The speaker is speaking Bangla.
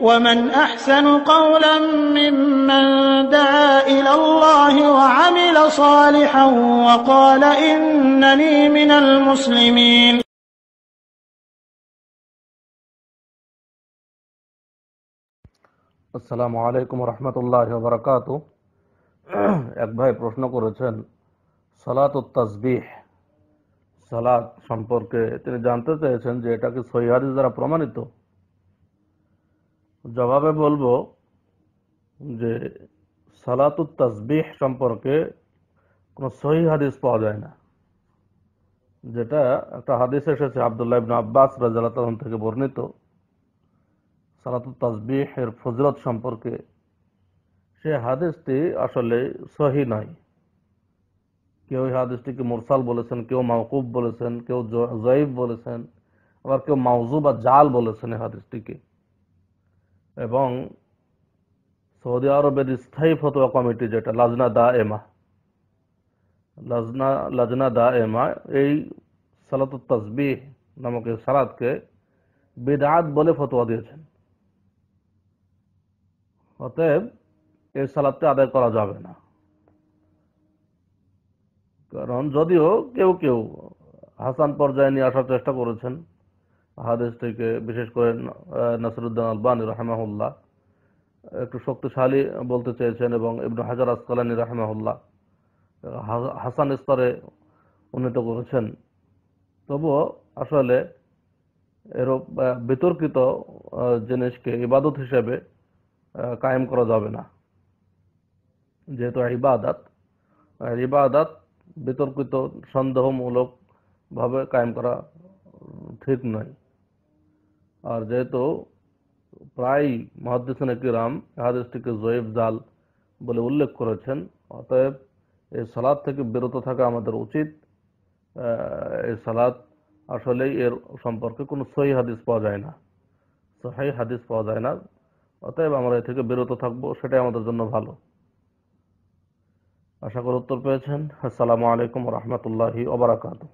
ومن أحسن قولا ممن دعا إلى الله وعمل صالحا وقال إنني من المسلمين. আসসালামু আলাইকুম রহমতুল্লাহি ওয়া বারাকাতুহু। এক ভাই প্রশ্ন করেছেন সালাতুত তাসবিহ, সালাত সম্পর্কে তিনি জানতে চেয়েছেন যে এটা কি সহিহ হাদিস দ্বারা প্রমাণিত। জবাবে বলবো যে সালাতুত তাসবিহ সম্পর্কে কোনো সহিহ হাদিস পাওয়া যায় না। যেটা একটা হাদিস এসেছে আব্দুল্লাহ ইবনে আব্বাস রাদিয়াল্লাহু তাআলা থেকে বর্ণিত, সালাতুত তাসবিহ এর ফজিলত সম্পর্কে, সে হাদিসটি আসলে সহিহ নয়। কেউ এই হাদিসটিকে মুরসাল বলেছেন, কেউ মাওকুফ বলেছেন, কেউ যঈফ বলেছেন, আবার কেউ মাউযু বা জাল বলেছেন এই হাদিসটিকে। এবং সৌদি আরবের স্থায়ী ফতোয়া কমিটি, যেটা লাজনা দায়েমা, এই সালাতুত তাসবিহ নামক এই সালাতকে বিদআত বলে ফতোয়া দিয়েছেন। অতএব এই সালাতটি আদায় করা যাবে না। কারণ যদিও কেউ কেউ হাসান পর্যায়ে নিয়ে আসার চেষ্টা করেছেন হাদিসটিকে, বিশেষ করে নাসিরুদ্দিন আলবানী রাহিমাহুল্লাহ একটু শক্তিশালী বলতে চেয়েছেন, এবং ইবনে হাজার আসকালানী রাহিমাহুল্লাহ হাসান স্তরে উন্নীত করেছেন। তবুও আসলে এরূপ বিতর্কিত জিনিসকে ইবাদত হিসেবে কায়েম করা যাবে না। যেহেতু ইবাদত বিতর্কিত সন্দেহমূলক ভাবে কায়েম করা ঠিক নয়। আর যেহেতু প্রায় মুহাদ্দিসিনে কিরাম হাদিসটিকে যঈফ জাল বলে উল্লেখ করেছেন, অতএব এই সালাত থেকে বিরত থাকা আমাদের উচিত। এই সালাত আসলেই এর সম্পর্কে কোনো সহিহ হাদিস পাওয়া যায় না। অতএব আমরা এ থেকে বিরত থাকবো, সেটাই আমাদের জন্য ভালো। আশা করি উত্তর পেয়েছেন। আসসালামু আলাইকুম ওয়া রাহমাতুল্লাহি ওয়া বারাকাতুহু।